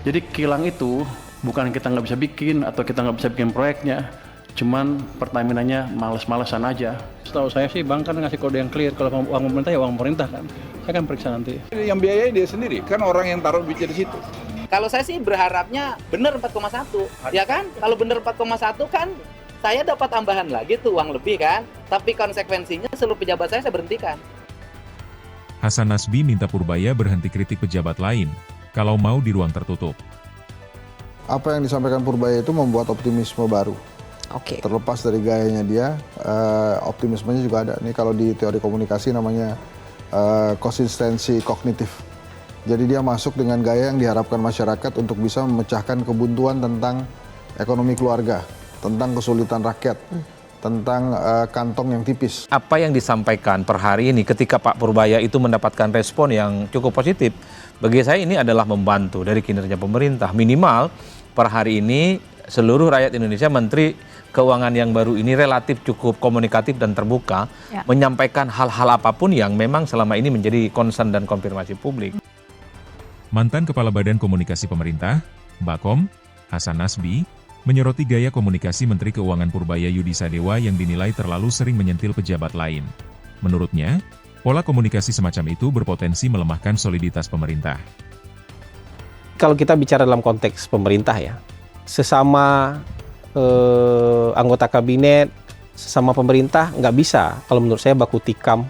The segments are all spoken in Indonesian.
Jadi kilang itu bukan kita nggak bisa bikin atau kita nggak bisa bikin proyeknya, cuman Pertamina-nya males-malesan aja. Setahu saya sih bank kan ngasih kode yang clear, kalau uang pemerintah ya uang pemerintah kan. Saya kan periksa nanti. Yang biayanya dia sendiri, kan orang yang taruh duitnya di situ. Kalau saya sih berharapnya benar 4,1, ya kan? Kalau benar 4,1 kan saya dapat tambahan lagi tuh uang lebih kan? Tapi konsekuensinya seluruh pejabat saya berhentikan. Hasan Nasbi minta Purbaya berhenti kritik pejabat lain, kalau mau di ruang tertutup. Apa yang disampaikan Purbaya itu membuat optimisme baru. Oke. Terlepas dari gayanya dia, optimismenya juga ada. Ini kalau di teori komunikasi namanya konsistensi kognitif. Jadi dia masuk dengan gaya yang diharapkan masyarakat untuk bisa memecahkan kebuntuan tentang ekonomi keluarga, tentang kesulitan rakyat, tentang kantong yang tipis. Apa yang disampaikan per hari ini ketika Pak Purbaya itu mendapatkan respon yang cukup positif, bagi saya ini adalah membantu dari kinerja pemerintah. Minimal per hari ini seluruh rakyat Indonesia, Menteri Keuangan yang baru ini relatif cukup komunikatif dan terbuka, menyampaikan hal-hal apapun yang memang selama ini menjadi concern dan konfirmasi publik. Mantan Kepala Badan Komunikasi Pemerintah, Bakom, Hasan Nasbi, menyoroti gaya komunikasi Menteri Keuangan Purbaya Yudi Sadewa yang dinilai terlalu sering menyentil pejabat lain. Menurutnya, pola komunikasi semacam itu berpotensi melemahkan soliditas pemerintah. Kalau kita bicara dalam konteks pemerintah ya, sesama anggota kabinet, sesama pemerintah nggak bisa kalau menurut saya baku tikam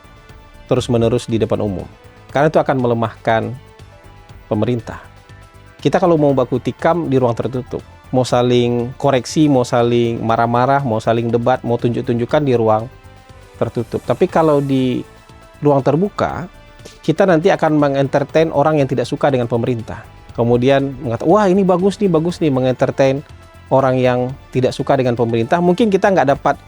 terus-menerus di depan umum. Karena itu akan melemahkan pemerintah. Kita kalau mau baku tikam di ruang tertutup, mau saling koreksi, mau saling marah-marah, mau saling debat, mau tunjuk-tunjukkan di ruang tertutup. Tapi kalau di ruang terbuka, kita nanti akan mengentertain orang yang tidak suka dengan pemerintah. Kemudian mengatakan, wah ini bagus nih, mengentertain orang yang tidak suka dengan pemerintah. Mungkin kita nggak dapat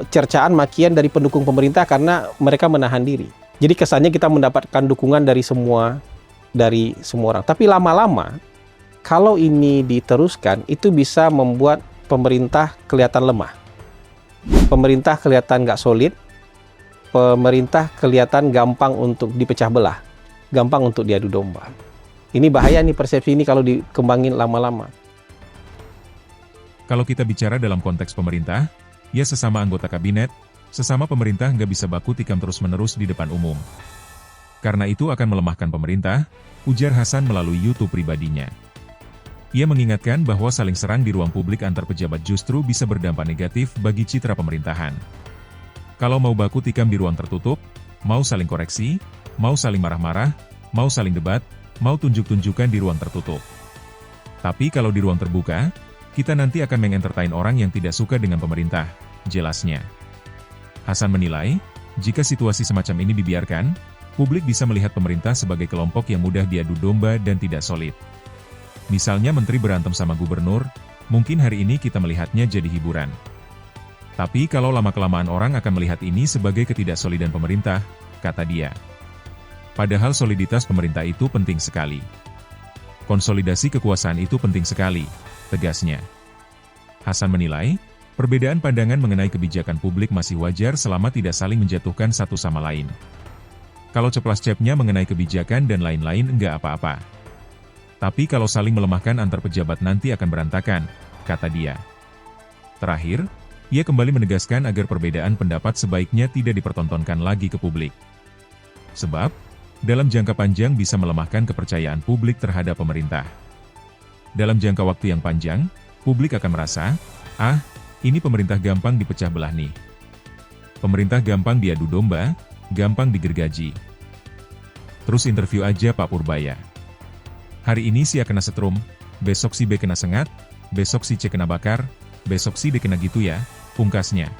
cercaan, makian dari pendukung pemerintah karena mereka menahan diri. Jadi kesannya kita mendapatkan dukungan dari semua orang. Tapi lama-lama, kalau ini diteruskan, itu bisa membuat pemerintah kelihatan lemah. Pemerintah kelihatan nggak solid, pemerintah kelihatan gampang untuk dipecah belah, gampang untuk diadu domba. Ini bahaya nih persepsi ini kalau dikembangin lama-lama. Kalau kita bicara dalam konteks pemerintah, ya sesama anggota kabinet, sesama pemerintah nggak bisa baku tikam terus-menerus di depan umum. Karena itu akan melemahkan pemerintah, ujar Hasan melalui YouTube pribadinya. Ia mengingatkan bahwa saling serang di ruang publik antar pejabat justru bisa berdampak negatif bagi citra pemerintahan. Kalau mau baku tikam di ruang tertutup, mau saling koreksi, mau saling marah-marah, mau saling debat, mau tunjuk-tunjukkan di ruang tertutup. Tapi kalau di ruang terbuka, kita nanti akan mengentertain orang yang tidak suka dengan pemerintah, jelasnya. Hasan menilai, jika situasi semacam ini dibiarkan, publik bisa melihat pemerintah sebagai kelompok yang mudah diadu domba dan tidak solid. Misalnya menteri berantem sama gubernur, mungkin hari ini kita melihatnya jadi hiburan. Tapi kalau lama-kelamaan orang akan melihat ini sebagai ketidaksolidan pemerintah, kata dia. Padahal soliditas pemerintah itu penting sekali. Konsolidasi kekuasaan itu penting sekali, tegasnya. Hasan menilai, perbedaan pandangan mengenai kebijakan publik masih wajar selama tidak saling menjatuhkan satu sama lain. Kalau ceplas-cepnya mengenai kebijakan dan lain-lain enggak apa-apa. Tapi kalau saling melemahkan antar pejabat nanti akan berantakan, kata dia. Terakhir, ia kembali menegaskan agar perbedaan pendapat sebaiknya tidak dipertontonkan lagi ke publik. Sebab, dalam jangka panjang bisa melemahkan kepercayaan publik terhadap pemerintah. Dalam jangka waktu yang panjang, publik akan merasa, ini pemerintah gampang dipecah belah nih. Pemerintah gampang diadu domba, gampang digergaji. Terus interview aja Pak Purbaya. Hari ini si A kena setrum, besok si B kena sengat, besok si C kena bakar, besok si D kena gitu ya, pungkasnya.